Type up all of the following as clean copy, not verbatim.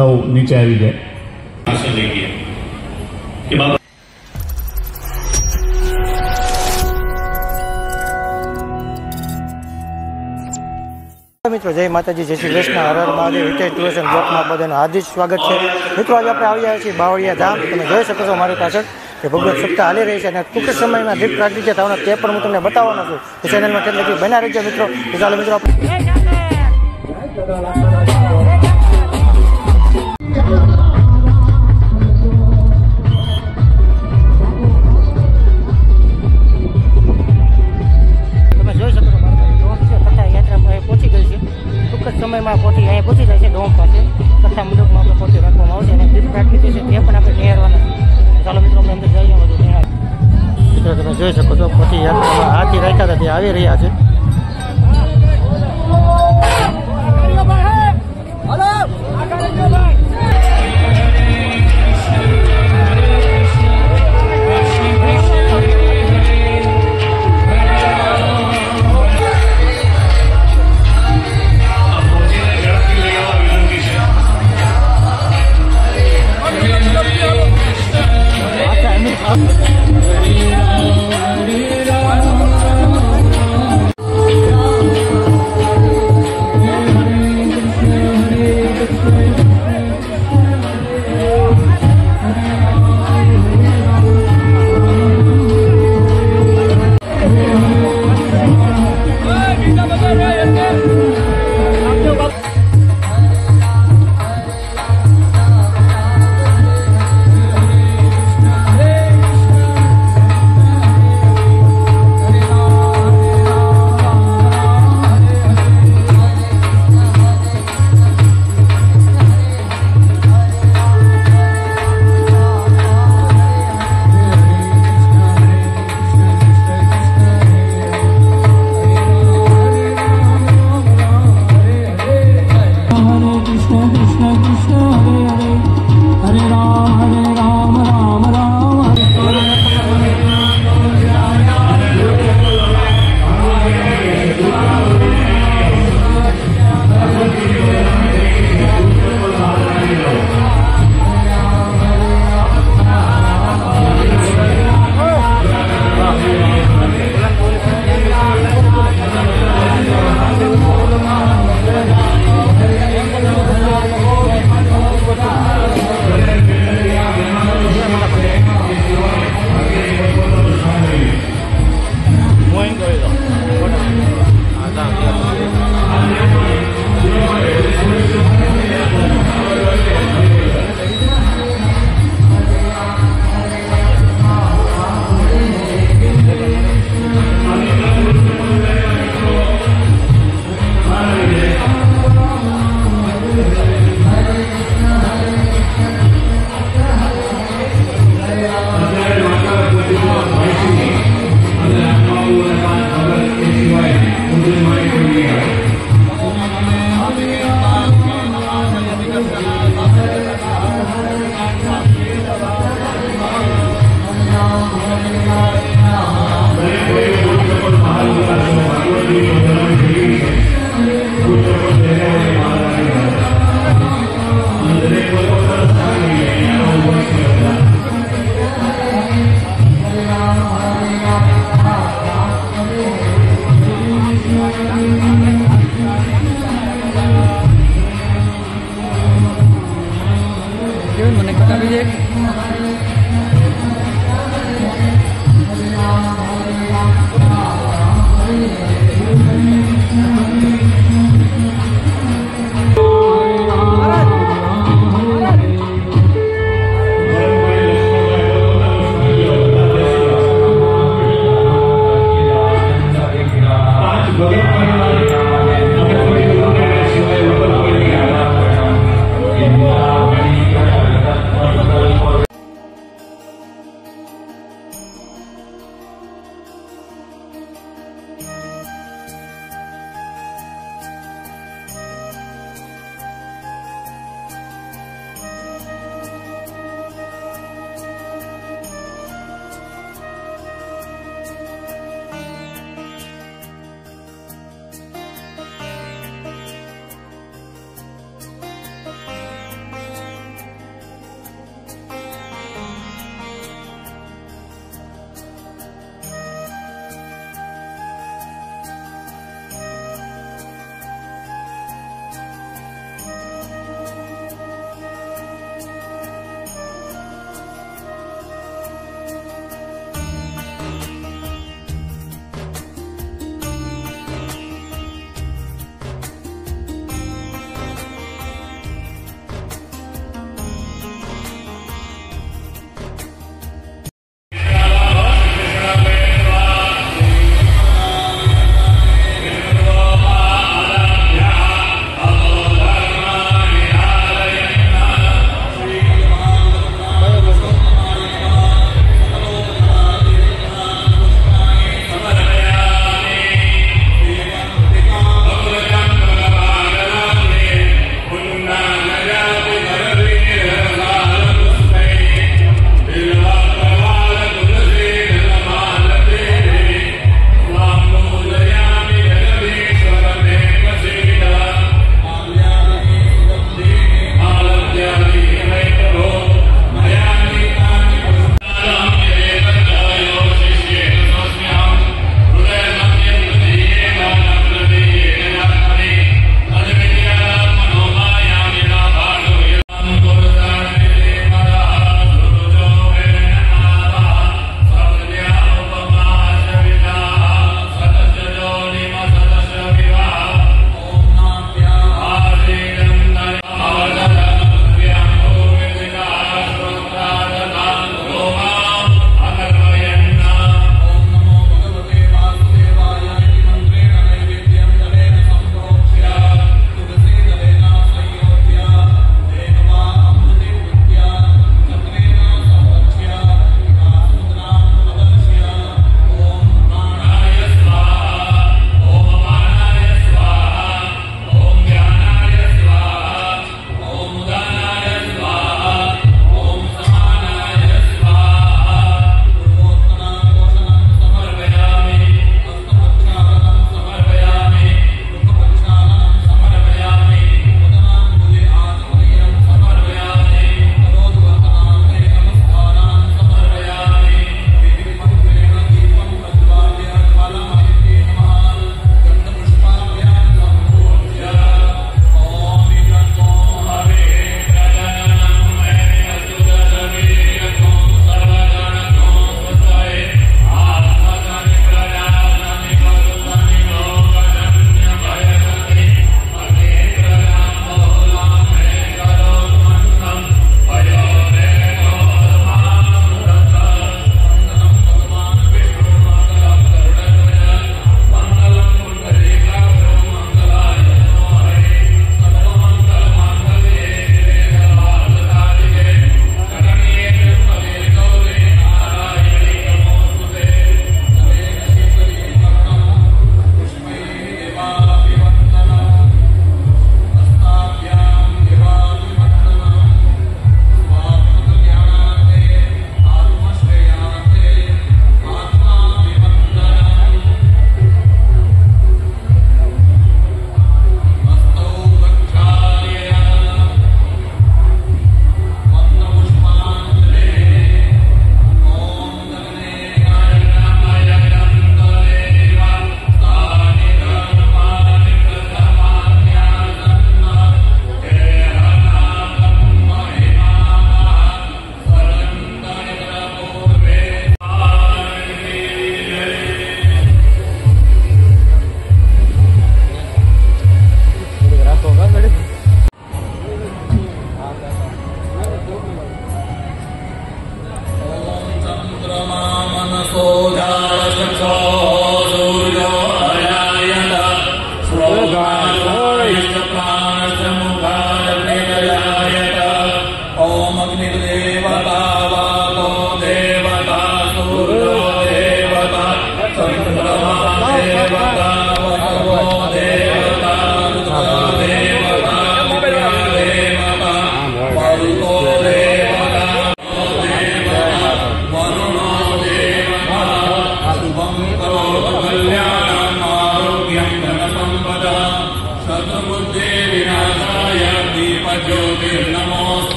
સૌ નીચે આવી જાય. મિત્રો જય માતાજી, જય શ્રી કૃષ્ણ, હર હર મહાદેવ. હિતેશ ટુરિઝમ બ્લોકમાં બધાનું હાર્દિક સ્વાગત છે. મિત્રો આજે આપણે આવી આવ્યા છીએ બાવળિયા ધામ. તમે જોઈ શકો છો મારી પાછળ કે ભગવત સપ્તાહ હાલી રહી છે અને ટૂંક સમયમાં દીપ પ્રાગટ્ય થવાનો તે પણ હું તમને બતાવવાનો છું. એ ચેનલમાં કેટલી બધી બના રહેજો મિત્રો. ચાલો મિત્રો સમયમાં પોતી અહીંયા પહોંચી જાય છે ડોમ પાસે. કથા મંડપમાં આપણે પોતી રાખવામાં આવશે અને દીપ પ્રાગટ્ય છે તે પણ આપણે નિહાળવાના. ચાલો મિત્રો આપણે અંદર જઈએ બધું નિહાળ. મિત્રો તમે જોઈ શકો છો પોતી યાત્રામાં હાથી રાખ્યા હતા તે આવી રહ્યા છે.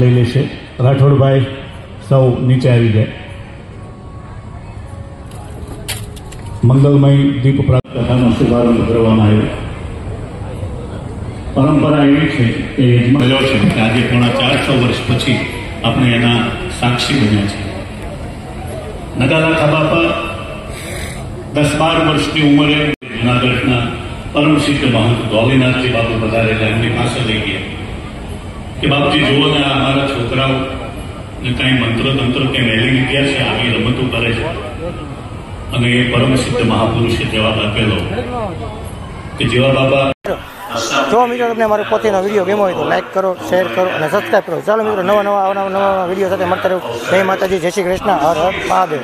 લઈ લેશે. રાઠોડભાઈ સૌ નીચે આવી જાય. મંગલમય દીપ પ્રાર્થનાનો શુભારંભ કરવામાં આવ્યો. પરંપરા એવી છે કે મળ્યો છે કે આજે પોણા 400 વર્ષ પછી આપણે એના સાક્ષી બન્યા છે. નગાલા ખાબા પર 10-12 વર્ષની ઉંમરે જુનાગઢના પરમ સિદ્ધ મહંત ધોલીનાથજી બાપુ પધારેલા એમની પાસે લઈ ગયા કે બાપજી જુઓ ને અમારા છોકરાઓ ને કઈ મંત્ર તંત્ર કે મેલી ગયા છે, આવી રમતો કરે છે. અને એ પરમ સિદ્ધ મહાપુરુષે જવાબ આપેલો કે જેવા બાપા. જો મિત્રો તમને મારો પોતેનો વિડીયો ગમ્યો હોય તો લાઈક કરો, શેર કરો અને સબસ્ક્રાઈબ કરો. ચાલો મિત્રો નવા વિડીયો સાથે મળતા રહો. જય માતાજી, જય શ્રી કૃષ્ણ, હર હર મહાદેવ.